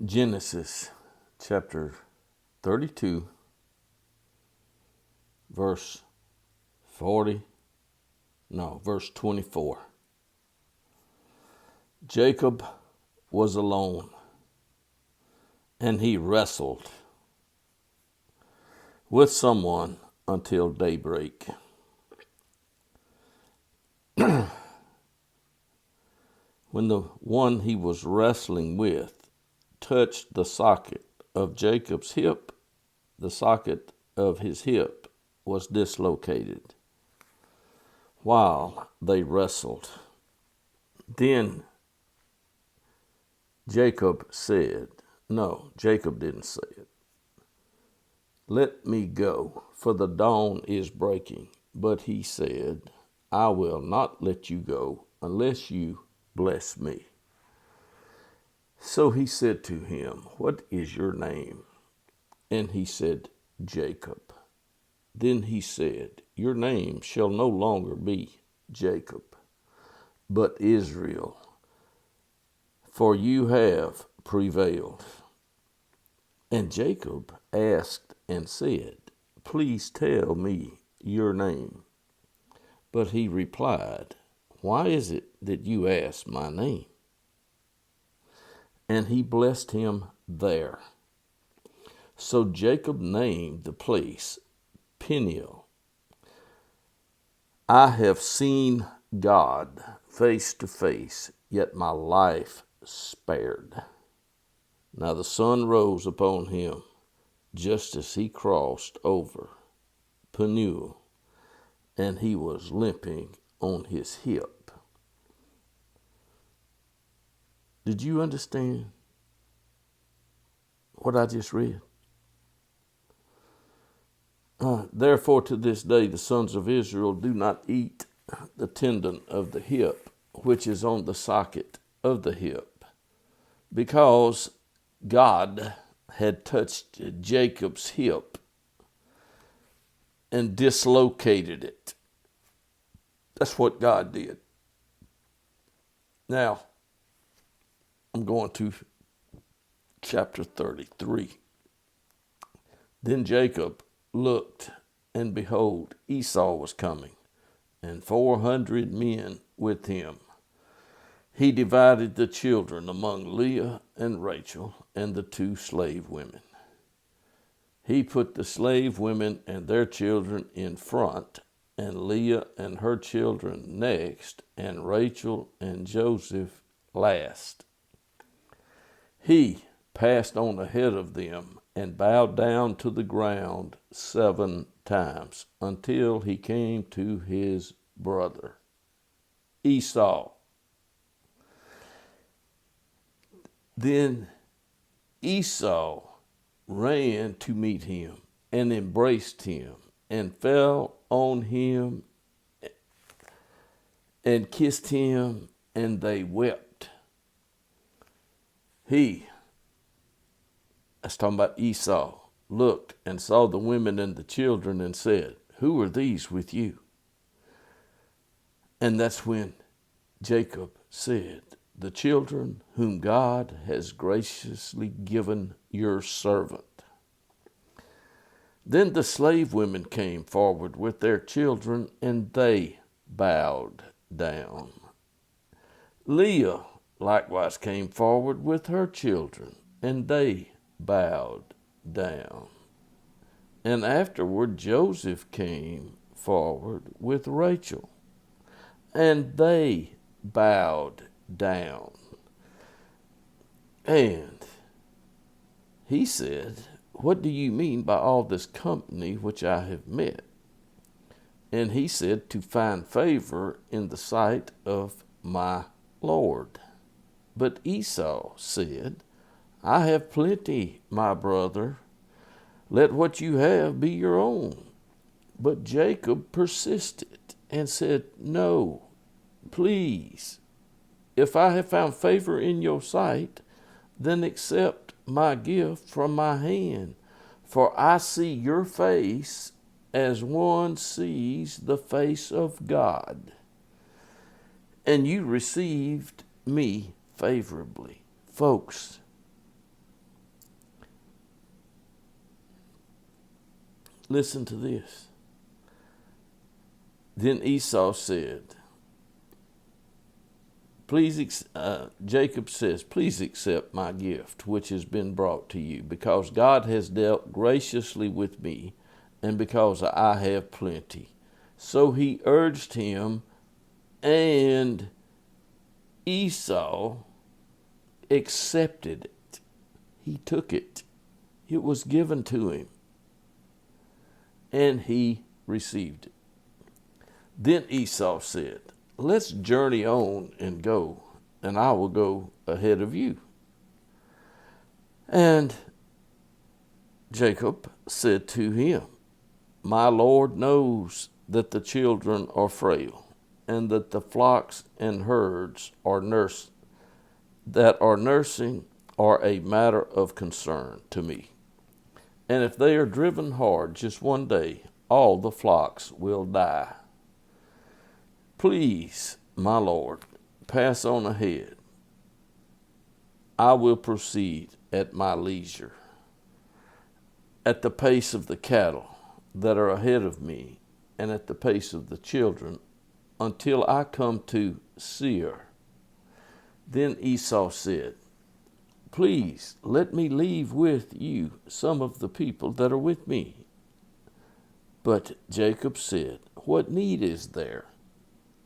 Genesis chapter 32, verse 24. Jacob was alone, and he wrestled with someone until daybreak. When the one he was wrestling with touched the socket of Jacob's hip, the socket of his hip was dislocated while they wrestled. Then Jacob didn't say it. "Let me go, for the dawn is breaking." But he said, "I will not let you go unless you bless me." So he said to him, "What is your name?" And he said, "Jacob." Then he said, "Your name shall no longer be Jacob, but Israel, for you have prevailed." And Jacob asked and said, "Please tell me your name." But he replied, "Why is it that you ask my name?" And he blessed him there. So Jacob named the place Peniel. "I have seen God face to face, yet my life spared." Now the sun rose upon him just as he crossed over Peniel, and he was limping on his hip. Did you understand what I just read? Therefore, to this day, the sons of Israel do not eat the tendon of the hip, which is on the socket of the hip, because God had touched Jacob's hip and dislocated it. That's what God did. Now, I'm going to chapter 33. Then Jacob looked, and behold, Esau was coming, and 400 men with him. He divided the children among Leah and Rachel and the 2 slave women. He put the slave women and their children in front, and Leah and her children next, and Rachel and Joseph last. He passed on ahead of them and bowed down to the ground 7 times until he came to his brother Esau. Then Esau ran to meet him and embraced him and fell on him and kissed him, and they wept. That's talking about Esau, looked and saw the women and the children and said, "Who are these with you?" And that's when Jacob said, "The children whom God has graciously given your servant." Then the slave women came forward with their children, and they bowed down. Leah likewise came forward with her children, and they bowed down. And afterward Joseph came forward with Rachel, and they bowed down. And he said, "What do you mean by all this company which I have met?" And he said, "To find favor in the sight of my Lord." But Esau said, "I have plenty, my brother. Let what you have be your own." But Jacob persisted and said, "No, please, if I have found favor in your sight, then accept my gift from my hand. For I see your face as one sees the face of God, and you received me favorably." Folks, Listen to this. Then Esau said, Jacob says, please accept my gift, which has been brought to you, because God has dealt graciously with me, and because I have plenty. So he urged him, and Esau accepted it. He took it. It was given to him, and he received it. Then Esau said, let's journey on and go, and I will go ahead of you. And Jacob said to him, my Lord knows that the children are frail, and that the flocks and herds that are nursing are a matter of concern to me. And if they are driven hard just one day, all the flocks will die. Please, my Lord, pass on ahead. I will proceed at my leisure, at the pace of the cattle that are ahead of me, and at the pace of the children, until I come to Seir. Then Esau said, please let me leave with you some of the people that are with me. But Jacob said, what need is there?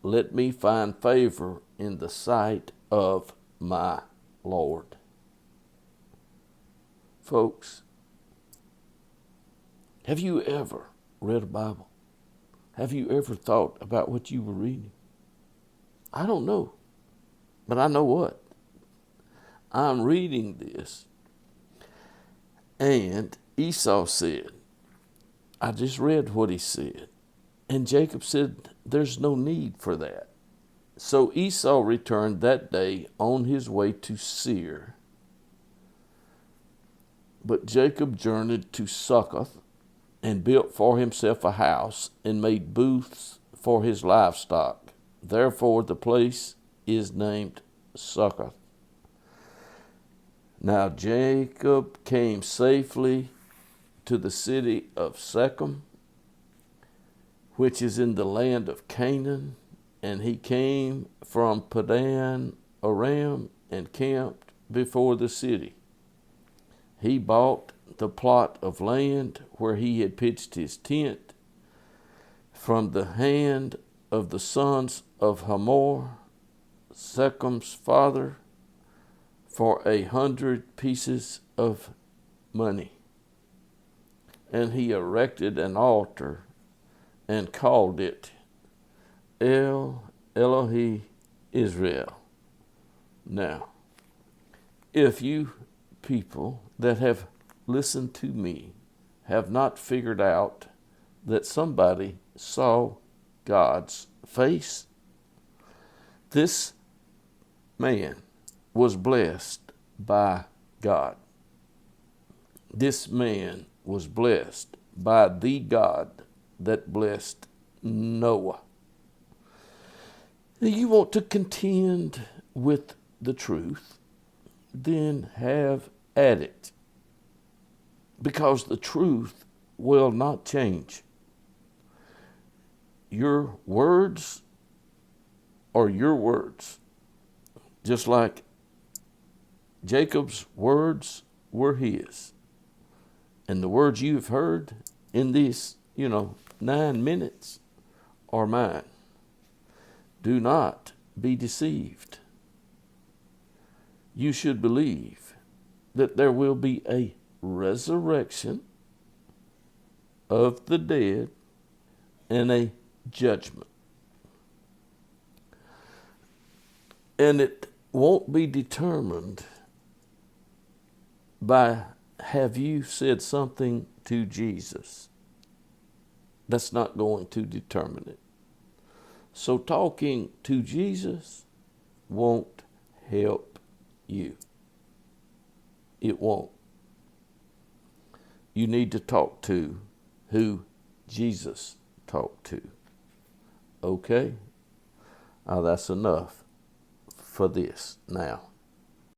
Let me find favor in the sight of my Lord. Folks, have you ever read a Bible? Have you ever thought about what you were reading? I don't know, but I know what. I'm reading this, and Esau said, I just read what he said. And Jacob said, there's no need for that. So Esau returned that day on his way to Seir. But Jacob journeyed to Succoth and built for himself a house and made booths for his livestock. Therefore the place is named Succoth. Now Jacob came safely to the city of Shechem, which is in the land of Canaan, and he came from Padan Aram and camped before the city. He bought the plot of land where he had pitched his tent from the hand of the sons of Hamor, Shechem's father, for 100 pieces of money. And he erected an altar and called it El Elohe Israel. Now, if you people that have listened to me have not figured out that somebody saw God's face, this man was blessed by God. This man was blessed by the God that blessed Noah. You want to contend with the truth, then have at it, because the truth will not change. Your words are your words, just like Jacob's words were his. And the words you've heard in these, 9 minutes are mine. Do not be deceived. You should believe that there will be a resurrection of the dead and a judgment. And it won't be determined by have you said something to Jesus. That's not going to determine it. So talking to Jesus won't help you. It won't. You need to talk to who Jesus talked to. Okay? That's enough for this now.